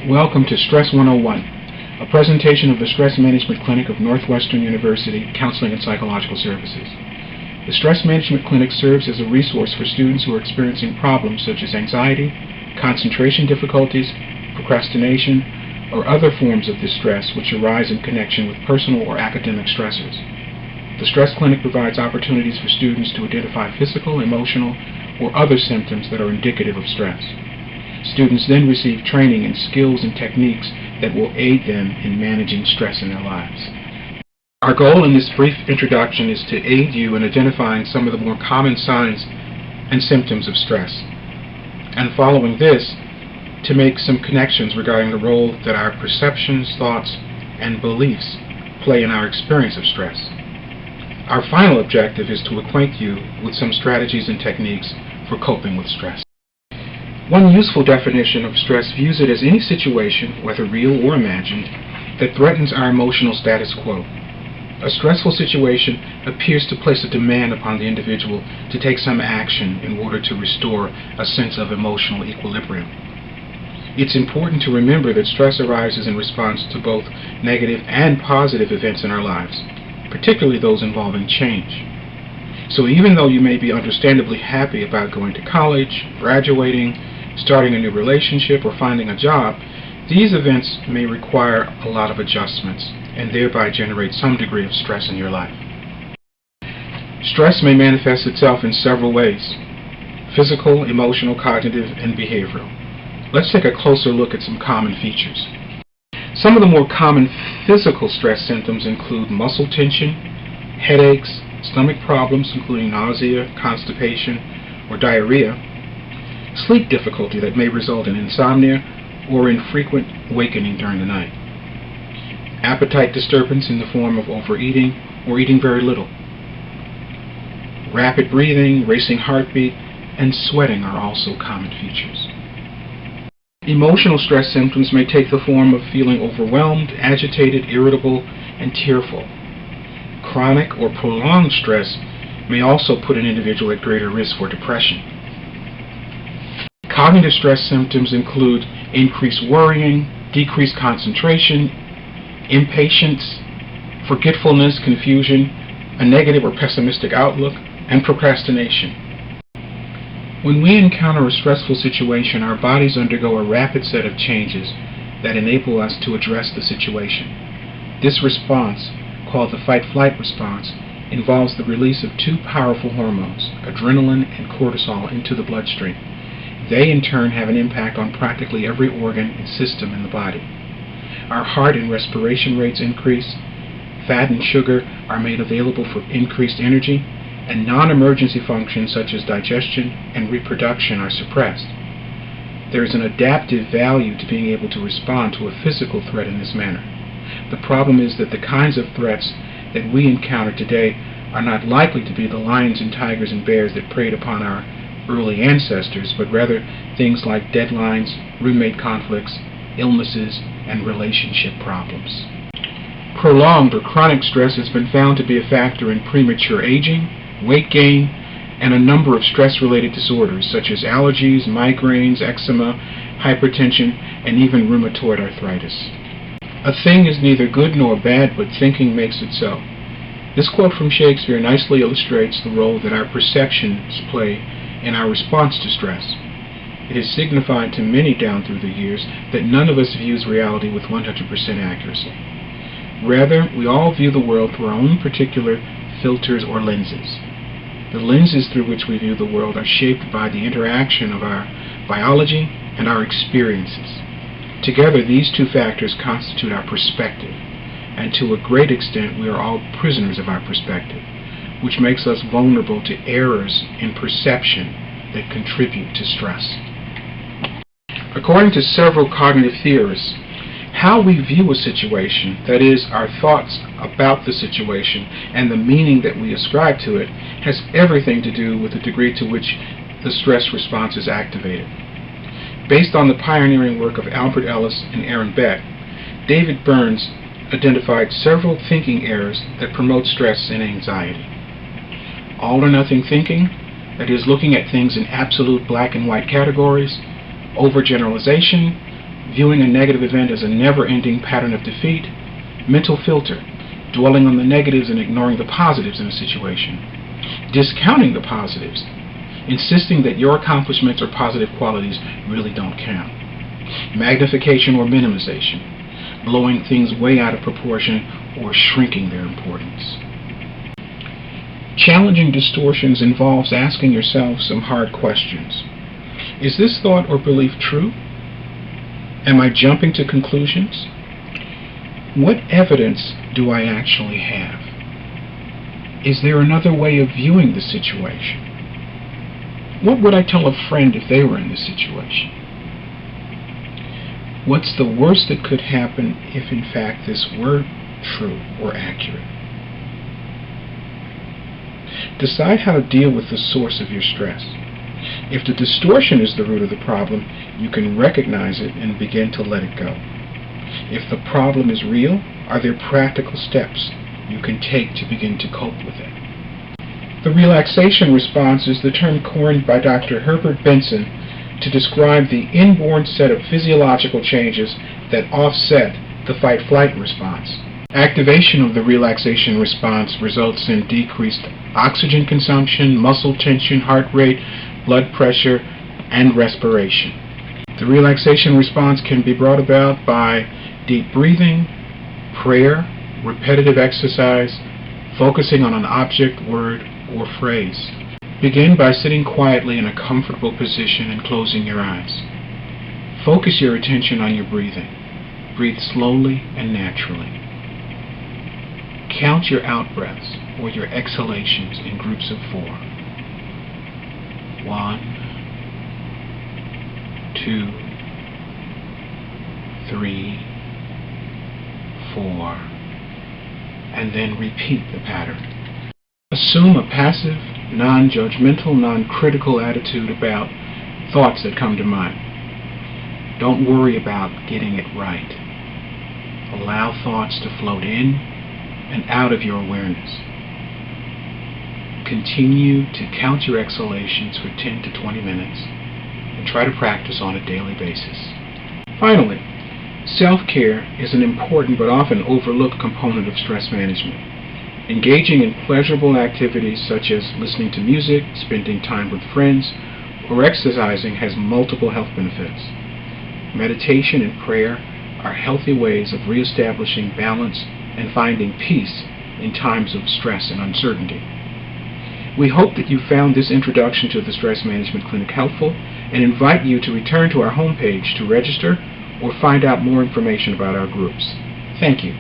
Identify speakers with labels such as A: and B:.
A: Welcome to Stress 101, a presentation of the Stress Management Clinic of Northwestern University Counseling and Psychological Services. The Stress Management Clinic serves as a resource for students who are experiencing problems such as anxiety, concentration difficulties, procrastination, or other forms of distress which arise in connection with personal or academic stressors. The Stress Clinic provides opportunities for students to identify physical, emotional, or other symptoms that are indicative of stress. Students then receive training in skills and techniques that will aid them in managing stress in their lives. Our goal in this brief introduction is to aid you in identifying some of the more common signs and symptoms of stress, and following this, to make some connections regarding the role that our perceptions, thoughts, and beliefs play in our experience of stress. Our final objective is to acquaint you with some strategies and techniques for coping with stress. One useful definition of stress views it as any situation, whether real or imagined, that threatens our emotional status quo. A stressful situation appears to place a demand upon the individual to take some action in order to restore a sense of emotional equilibrium. It's important to remember that stress arises in response to both negative and positive events in our lives, particularly those involving change. So even though you may be understandably happy about going to college, graduating, starting a new relationship, or finding a job, these events may require a lot of adjustments and thereby generate some degree of stress in your life. Stress may manifest itself in several ways: physical, emotional, cognitive, and behavioral. Let's take a closer look at some common features. Some of the more common physical stress symptoms include muscle tension, headaches, stomach problems including nausea, constipation, or diarrhea, sleep difficulty that may result in insomnia or in frequent awakening during the night, appetite disturbance in the form of overeating or eating very little, rapid breathing, racing heartbeat, and sweating are also common features. Emotional stress symptoms may take the form of feeling overwhelmed, agitated, irritable, and tearful. Chronic or prolonged stress may also put an individual at greater risk for depression. Cognitive stress symptoms include increased worrying, decreased concentration, impatience, forgetfulness, confusion, a negative or pessimistic outlook, and procrastination. When we encounter a stressful situation, our bodies undergo a rapid set of changes that enable us to address the situation. This response, called the fight-flight response, involves the release of two powerful hormones, adrenaline and cortisol, into the bloodstream. They, in turn, have an impact on practically every organ and system in the body. Our heart and respiration rates increase, fat and sugar are made available for increased energy, and non-emergency functions such as digestion and reproduction are suppressed. There is an adaptive value to being able to respond to a physical threat in this manner. The problem is that the kinds of threats that we encounter today are not likely to be the lions and tigers and bears that preyed upon our early ancestors, but rather things like deadlines, roommate conflicts, illnesses, and relationship problems. Prolonged or chronic stress has been found to be a factor in premature aging, weight gain, and a number of stress-related disorders such as allergies, migraines, eczema, hypertension, and even rheumatoid arthritis. A thing is neither good nor bad, but thinking makes it so. This quote from Shakespeare nicely illustrates the role that our perceptions play in our response to stress. It has signified to many down through the years that none of us views reality with 100% accuracy. Rather, we all view the world through our own particular filters or lenses. The lenses through which we view the world are shaped by the interaction of our biology and our experiences. Together, these two factors constitute our perspective, and to a great extent we are all prisoners of our perspective, which makes us vulnerable to errors in perception that contribute to stress. According to several cognitive theorists, how we view a situation, that is, our thoughts about the situation and the meaning that we ascribe to it, has everything to do with the degree to which the stress response is activated. Based on the pioneering work of Albert Ellis and Aaron Beck, David Burns identified several thinking errors that promote stress and anxiety. All or nothing thinking, that is, looking at things in absolute black and white categories, overgeneralization, viewing a negative event as a never-ending pattern of defeat. Mental filter, dwelling on the negatives and ignoring the positives in a situation. Discounting the positives, insisting that your accomplishments or positive qualities really don't count. Magnification or minimization, blowing things way out of proportion or shrinking their importance. Challenging distortions involves asking yourself some hard questions. Is this thought or belief true? Am I jumping to conclusions? What evidence do I actually have? Is there another way of viewing the situation? What would I tell a friend if they were in this situation? What's the worst that could happen if in fact this were true or accurate? Decide how to deal with the source of your stress. If the distortion is the root of the problem, you can recognize it and begin to let it go. If the problem is real, are there practical steps you can take to begin to cope with it? The relaxation response is the term coined by Dr. Herbert Benson to describe the inborn set of physiological changes that offset the fight-flight response. Activation of the relaxation response results in decreased oxygen consumption, muscle tension, heart rate, blood pressure, and respiration. The relaxation response can be brought about by deep breathing, prayer, repetitive exercise, focusing on an object, word, or phrase. Begin by sitting quietly in a comfortable position and closing your eyes. Focus your attention on your breathing. Breathe slowly and naturally. Count your out-breaths or your exhalations in groups of 4. 1, 2, 3, 4, and then repeat the pattern. Assume a passive, non-judgmental, non-critical attitude about thoughts that come to mind. Don't worry about getting it right. Allow thoughts to float in and out of your awareness. Continue to count your exhalations for 10 to 20 minutes and try to practice on a daily basis. Finally, self-care is an important but often overlooked component of stress management. Engaging in pleasurable activities such as listening to music, spending time with friends, or exercising has multiple health benefits. Meditation and prayer are healthy ways of reestablishing balance and finding peace in times of stress and uncertainty. We hope that you found this introduction to the Stress Management Clinic helpful and invite you to return to our homepage to register or find out more information about our groups. Thank you.